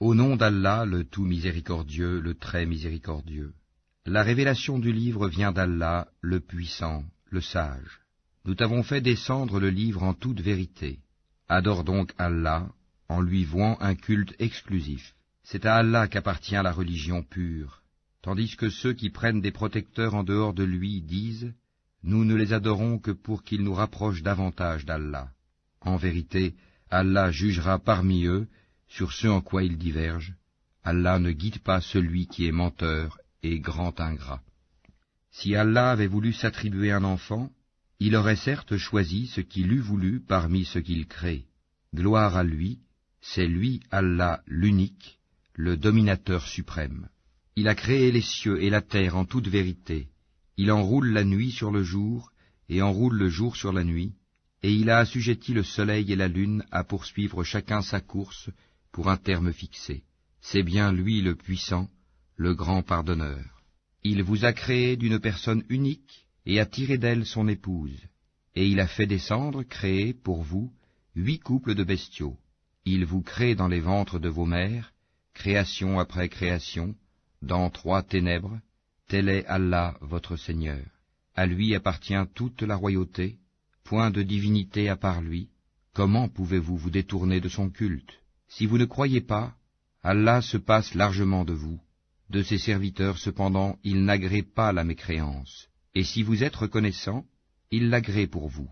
Au nom d'Allah, le tout miséricordieux, le très miséricordieux. La révélation du livre vient d'Allah, le puissant, le sage. Nous t'avons fait descendre le livre en toute vérité. Adore donc Allah, en lui vouant un culte exclusif. C'est à Allah qu'appartient la religion pure, tandis que ceux qui prennent des protecteurs en dehors de lui disent « Nous ne les adorons que pour qu'ils nous rapprochent davantage d'Allah. » En vérité, Allah jugera parmi eux sur ce en quoi ils divergent. Allah ne guide pas celui qui est menteur et grand ingrat. Si Allah avait voulu s'attribuer un enfant, il aurait certes choisi ce qu'il eût voulu parmi ce qu'il crée. Gloire à lui, c'est lui, Allah, l'unique, le dominateur suprême. Il a créé les cieux et la terre en toute vérité. Il enroule la nuit sur le jour et enroule le jour sur la nuit, et il a assujetti le soleil et la lune à poursuivre chacun sa course pour un terme fixé. C'est bien lui le puissant, le grand pardonneur. Il vous a créé d'une personne unique et a tiré d'elle son épouse, et il a fait descendre, créer pour vous, 8 couples de bestiaux. Il vous crée dans les ventres de vos mères, création après création, dans 3 ténèbres. Tel est Allah votre Seigneur. À lui appartient toute la royauté, point de divinité à part lui. Comment pouvez-vous vous détourner de son culte? Si vous ne croyez pas, Allah se passe largement de vous. De ses serviteurs, cependant, il n'agrée pas la mécréance. Et si vous êtes reconnaissant, il l'agrée pour vous.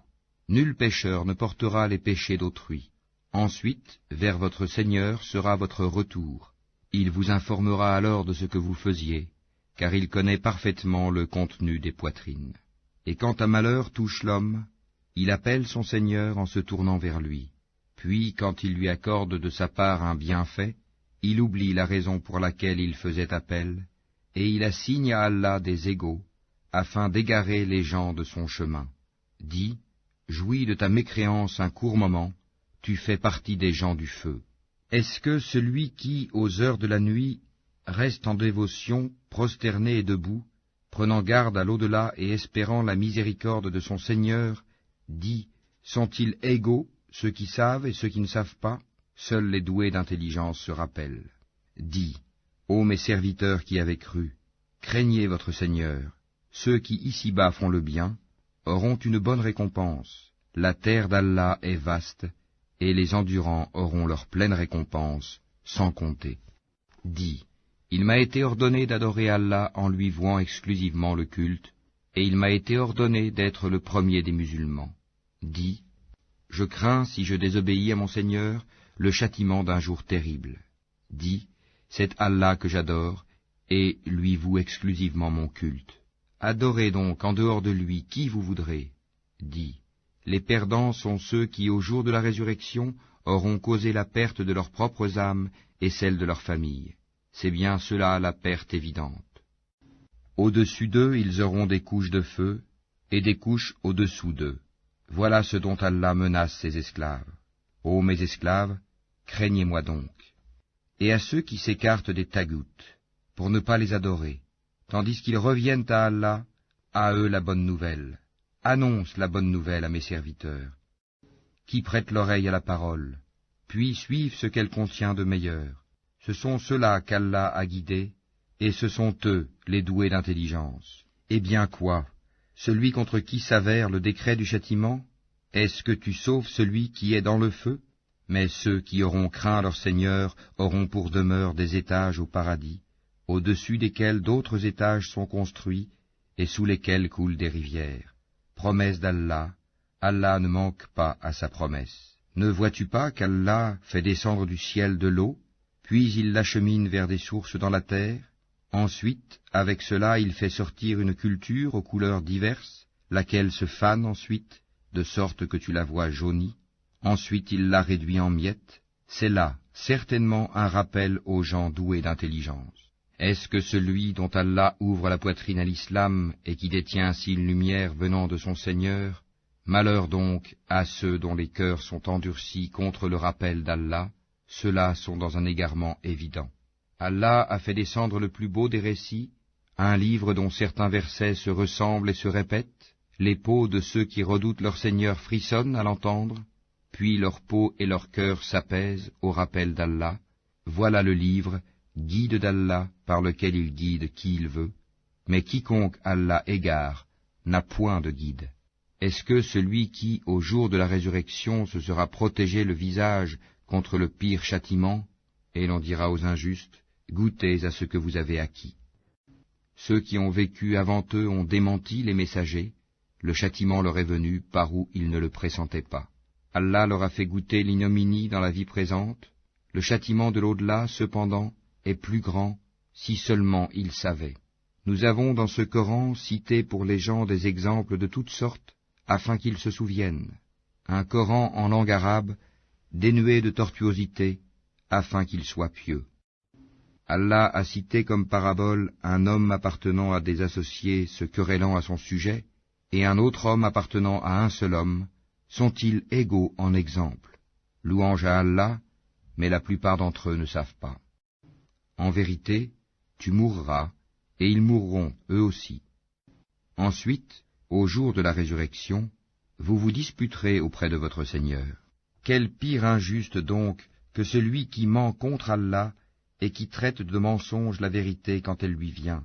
Nul pécheur ne portera les péchés d'autrui. Ensuite, vers votre Seigneur sera votre retour. Il vous informera alors de ce que vous faisiez, car il connaît parfaitement le contenu des poitrines. Et quand un malheur touche l'homme, il appelle son Seigneur en se tournant vers lui. Puis, quand il lui accorde de sa part un bienfait, il oublie la raison pour laquelle il faisait appel, et il assigne à Allah des égaux, afin d'égarer les gens de son chemin. Dis, jouis de ta mécréance un court moment, tu fais partie des gens du feu. Est-ce que celui qui, aux heures de la nuit, reste en dévotion, prosterné et debout, prenant garde à l'au-delà et espérant la miséricorde de son Seigneur, dit, sont-ils égaux, ceux qui savent et ceux qui ne savent pas? Seuls les doués d'intelligence se rappellent. Dis, ô mes serviteurs qui avez cru, craignez votre Seigneur. Ceux qui ici-bas font le bien auront une bonne récompense. La terre d'Allah est vaste, et les endurants auront leur pleine récompense, sans compter. Dis, il m'a été ordonné d'adorer Allah en lui vouant exclusivement le culte, et il m'a été ordonné d'être le premier des musulmans. Dis, je crains, si je désobéis à mon Seigneur, le châtiment d'un jour terrible. Dis, c'est Allah que j'adore, et lui voue exclusivement mon culte. Adorez donc en dehors de lui qui vous voudrez. Dis, les perdants sont ceux qui, au jour de la résurrection, auront causé la perte de leurs propres âmes et celle de leur famille. C'est bien cela la perte évidente. Au-dessus d'eux, ils auront des couches de feu, et des couches au-dessous d'eux. Voilà ce dont Allah menace ses esclaves. Ô mes esclaves, craignez-moi donc. Et à ceux qui s'écartent des taghouts, pour ne pas les adorer, tandis qu'ils reviennent à Allah, à eux la bonne nouvelle. Annonce la bonne nouvelle à mes serviteurs, qui prêtent l'oreille à la parole, puis suivent ce qu'elle contient de meilleur. Ce sont ceux-là qu'Allah a guidés, et ce sont eux, les doués d'intelligence. Eh bien quoi? Celui contre qui s'avère le décret du châtiment? Est-ce que tu sauves celui qui est dans le feu? Mais ceux qui auront craint leur Seigneur auront pour demeure des étages au paradis, au-dessus desquels d'autres étages sont construits, et sous lesquels coulent des rivières. Promesse d'Allah, Allah ne manque pas à sa promesse. Ne vois-tu pas qu'Allah fait descendre du ciel de l'eau, puis il l'achemine vers des sources dans la terre? Ensuite, avec cela, il fait sortir une culture aux couleurs diverses, laquelle se fane ensuite, de sorte que tu la vois jaunie. Ensuite, il la réduit en miettes. C'est là, certainement, un rappel aux gens doués d'intelligence. Est-ce que celui dont Allah ouvre la poitrine à l'islam et qui détient ainsi une lumière venant de son Seigneur? Malheur donc à ceux dont les cœurs sont endurcis contre le rappel d'Allah, ceux-là sont dans un égarement évident. Allah a fait descendre le plus beau des récits, un livre dont certains versets se ressemblent et se répètent. Les peaux de ceux qui redoutent leur Seigneur frissonnent à l'entendre, puis leur peau et leur cœur s'apaisent au rappel d'Allah, Voilà le livre, guide d'Allah, par lequel il guide qui il veut, mais quiconque Allah égare n'a point de guide. Est-ce que celui qui, au jour de la résurrection, se sera protégé le visage contre le pire châtiment, et l'on dira aux injustes, goûtez à ce que vous avez acquis. Ceux qui ont vécu avant eux ont démenti les messagers, le châtiment leur est venu par où ils ne le pressentaient pas. Allah leur a fait goûter l'ignominie dans la vie présente, le châtiment de l'au-delà, cependant, est plus grand, si seulement ils savaient. Nous avons dans ce Coran cité pour les gens des exemples de toutes sortes, afin qu'ils se souviennent. Un Coran en langue arabe, dénué de tortuosité, afin qu'ils soient pieux. Allah a cité comme parabole un homme appartenant à des associés se querellant à son sujet, et un autre homme appartenant à un seul homme. Sont-ils égaux en exemple? Louange à Allah, mais la plupart d'entre eux ne savent pas. En vérité, tu mourras, et ils mourront eux aussi. Ensuite, au jour de la résurrection, vous vous disputerez auprès de votre Seigneur. Quel pire injuste donc que celui qui ment contre Allah et qui traite de mensonge la vérité quand elle lui vient.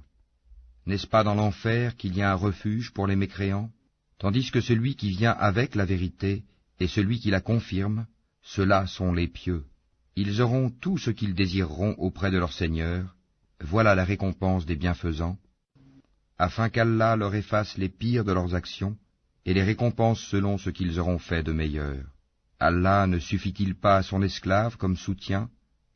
N'est-ce pas dans l'enfer qu'il y a un refuge pour les mécréants? Tandis que celui qui vient avec la vérité et celui qui la confirme, ceux-là sont les pieux. Ils auront tout ce qu'ils désireront auprès de leur Seigneur, voilà la récompense des bienfaisants, afin qu'Allah leur efface les pires de leurs actions et les récompense selon ce qu'ils auront fait de meilleur. Allah ne suffit-il pas à son esclave comme soutien,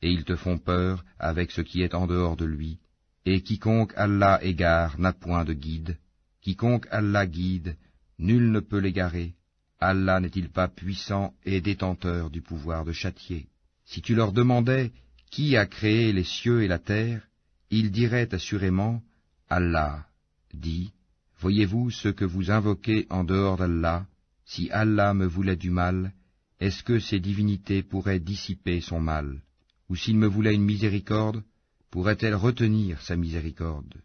et ils te font peur avec ce qui est en dehors de lui, et quiconque Allah égare n'a point de guide, quiconque Allah guide, nul ne peut l'égarer. Allah n'est-il pas puissant et détenteur du pouvoir de châtier? Si tu leur demandais qui a créé les cieux et la terre, ils diraient assurément Allah. Dis, voyez-vous ce que vous invoquez en dehors d'Allah? Si Allah me voulait du mal, est-ce que ces divinités pourraient dissiper son mal? Ou s'il me voulait une miséricorde, pourrait-elle retenir sa miséricorde?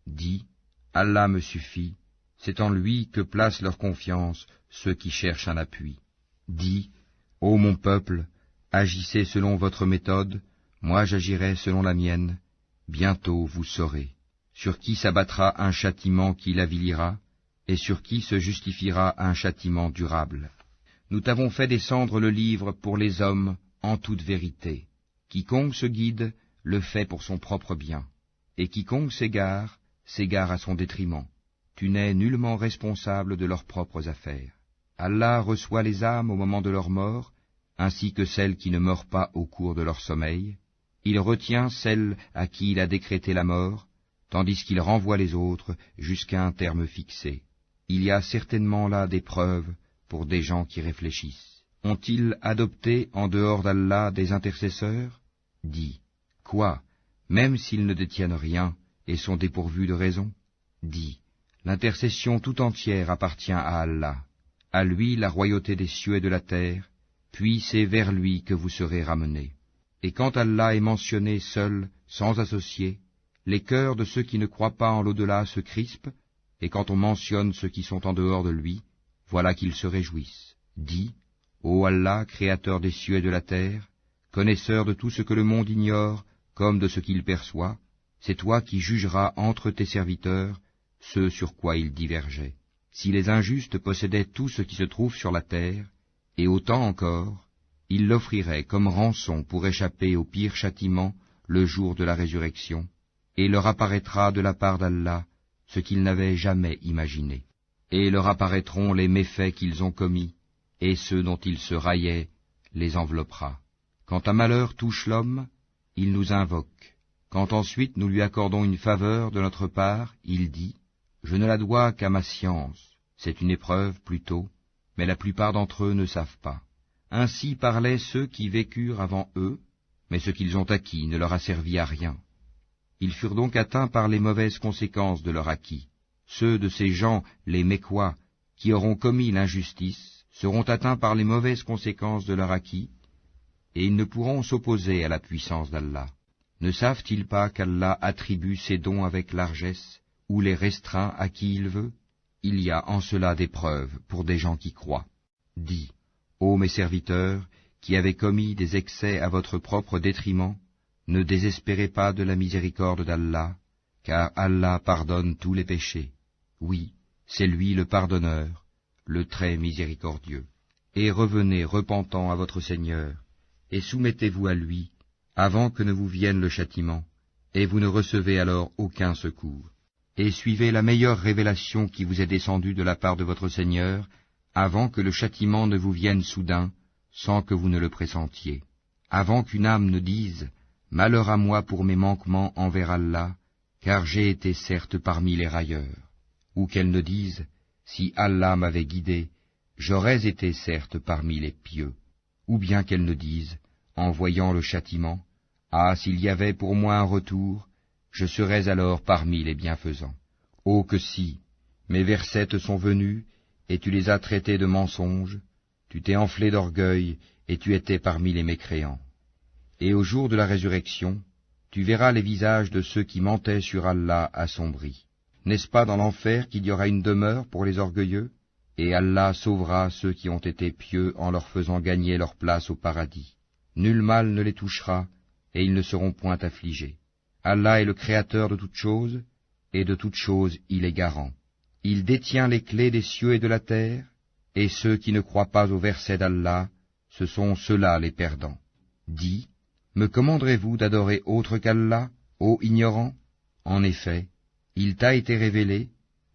Dis, Allah me suffit, c'est en lui que placent leur confiance ceux qui cherchent un appui. Dis, ô mon peuple, agissez selon votre méthode, moi j'agirai selon la mienne, bientôt vous saurez. Sur qui s'abattra un châtiment qui l'avilira, et sur qui se justifiera un châtiment durable. Nous t'avons fait descendre le livre pour les hommes en toute vérité. Quiconque se guide, le fait pour son propre bien, et quiconque s'égare, s'égare à son détriment. Tu n'es nullement responsable de leurs propres affaires. Allah reçoit les âmes au moment de leur mort, ainsi que celles qui ne meurent pas au cours de leur sommeil. Il retient celles à qui il a décrété la mort, tandis qu'il renvoie les autres jusqu'à un terme fixé. Il y a certainement là des preuves pour des gens qui réfléchissent. Ont-ils adopté en dehors d'Allah des intercesseurs? Dis, quoi, même s'ils ne détiennent rien et sont dépourvus de raison? Dis, l'intercession tout entière appartient à Allah. À lui la royauté des cieux et de la terre, puis c'est vers lui que vous serez ramenés. Et quand Allah est mentionné seul, sans associé, les cœurs de ceux qui ne croient pas en l'au-delà se crispent, et quand on mentionne ceux qui sont en dehors de lui, voilà qu'ils se réjouissent. Dis, ô Allah, créateur des cieux et de la terre, connaisseur de tout ce que le monde ignore, comme de ce qu'il perçoit, c'est toi qui jugeras entre tes serviteurs ce sur quoi ils divergeaient. Si les injustes possédaient tout ce qui se trouve sur la terre, et autant encore, ils l'offriraient comme rançon pour échapper au pire châtiment le jour de la résurrection, et leur apparaîtra de la part d'Allah ce qu'ils n'avaient jamais imaginé. Et leur apparaîtront les méfaits qu'ils ont commis, et ceux dont ils se raillaient les enveloppera. Quand un malheur touche l'homme, il nous invoque. Quand ensuite nous lui accordons une faveur de notre part, il dit, « Je ne la dois qu'à ma science. » C'est une épreuve plutôt, mais la plupart d'entre eux ne savent pas. Ainsi parlaient ceux qui vécurent avant eux, mais ce qu'ils ont acquis ne leur a servi à rien. Ils furent donc atteints par les mauvaises conséquences de leur acquis. Ceux de ces gens, les Mécois, qui auront commis l'injustice, seront atteints par les mauvaises conséquences de leur acquis, et ils ne pourront s'opposer à la puissance d'Allah. Ne savent-ils pas qu'Allah attribue ses dons avec largesse, ou les restreint à qui il veut? Il y a en cela des preuves pour des gens qui croient. Dis, ô mes serviteurs, qui avez commis des excès à votre propre détriment, Ne désespérez pas de la miséricorde d'Allah, car Allah pardonne tous les péchés. Oui, c'est lui le pardonneur, le très miséricordieux. Et revenez repentant à votre Seigneur, et soumettez-vous à lui, avant que ne vous vienne le châtiment, et vous ne recevez alors aucun secours. Et suivez la meilleure révélation qui vous est descendue de la part de votre Seigneur, avant que le châtiment ne vous vienne soudain, sans que vous ne le pressentiez. Avant qu'une âme ne dise « Malheur à moi pour mes manquements envers Allah, car j'ai été certes parmi les railleurs », ou qu'elle ne dise « Si Allah m'avait guidé, j'aurais été certes parmi les pieux », ou bien qu'elle ne dise, en voyant le châtiment, « Ah, s'il y avait pour moi un retour, je serais alors parmi les bienfaisants. » Oh que si, mes versets te sont venus, et tu les as traités de mensonges, tu t'es enflé d'orgueil, et tu étais parmi les mécréants. Et au jour de la résurrection, tu verras les visages de ceux qui mentaient sur Allah assombris. N'est-ce pas dans l'enfer qu'il y aura une demeure pour les orgueilleux? Et Allah sauvera ceux qui ont été pieux en leur faisant gagner leur place au paradis. Nul mal ne les touchera, et ils ne seront point affligés. Allah est le créateur de toutes choses, et de toutes choses il est garant. Il détient les clés des cieux et de la terre, et ceux qui ne croient pas au verset d'Allah, ce sont ceux-là les perdants. Dis, me commanderez-vous d'adorer autre qu'Allah, ô ignorant? En effet, il t'a été révélé,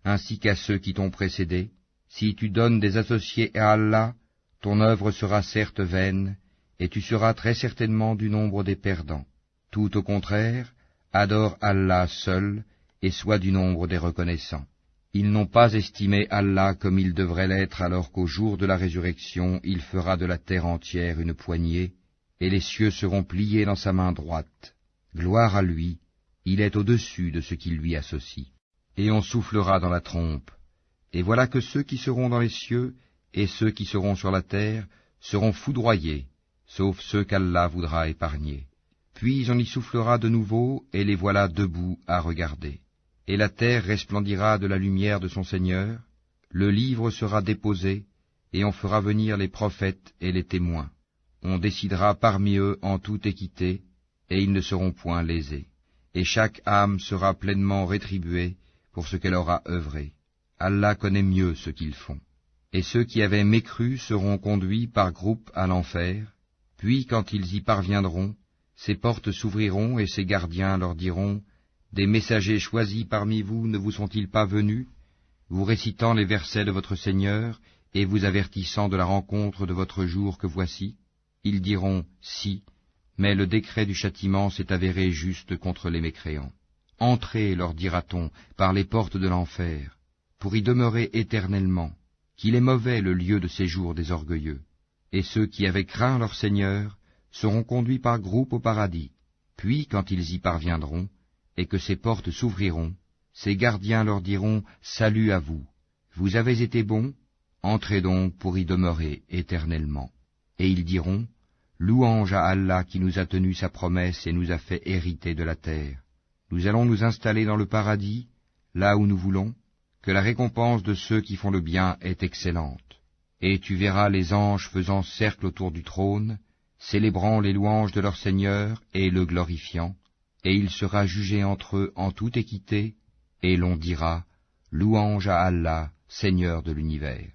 ainsi qu'à ceux qui t'ont précédé, si tu donnes des associés à Allah, ton œuvre sera certes vaine, et tu seras très certainement du nombre des perdants. Tout au contraire, adore Allah seul, et sois du nombre des reconnaissants. Ils n'ont pas estimé Allah comme il devrait l'être, alors qu'au jour de la résurrection, il fera de la terre entière une poignée, et les cieux seront pliés dans sa main droite. Gloire à lui, il est au-dessus de ce qui lui associe. Et on soufflera dans la trompe, et voilà que ceux qui seront dans les cieux, et ceux qui seront sur la terre, seront foudroyés, sauf ceux qu'Allah voudra épargner. Puis on y soufflera de nouveau, et les voilà debout à regarder. Et la terre resplendira de la lumière de son Seigneur, le livre sera déposé, et on fera venir les prophètes et les témoins. On décidera parmi eux en toute équité, et ils ne seront point lésés. Et chaque âme sera pleinement rétribuée pour ce qu'elle aura œuvré. Allah connaît mieux ce qu'ils font. Et ceux qui avaient mécru seront conduits par groupes à l'enfer, puis quand ils y parviendront, ces portes s'ouvriront et ces gardiens leur diront « Des messagers choisis parmi vous ne vous sont-ils pas venus, vous récitant les versets de votre Seigneur et vous avertissant de la rencontre de votre jour que voici ?» Ils diront « Si, mais le décret du châtiment s'est avéré juste contre les mécréants. Entrez, leur dira-t-on, par les portes de l'enfer, pour y demeurer éternellement, qu'il est mauvais le lieu de séjour des orgueilleux. Et ceux qui avaient craint leur Seigneur seront conduits par groupes au paradis. Puis, quand ils y parviendront, et que ces portes s'ouvriront, ces gardiens leur diront « Salut à vous, vous avez été bons, entrez donc pour y demeurer éternellement. » Et ils diront « Louange à Allah qui nous a tenu sa promesse et nous a fait hériter de la terre. Nous allons nous installer dans le paradis, là où nous voulons, que la récompense de ceux qui font le bien est excellente. Et tu verras les anges faisant cercle autour du trône, célébrant les louanges de leur Seigneur et le glorifiant, et il sera jugé entre eux en toute équité, et l'on dira « Louange à Allah, Seigneur de l'univers ».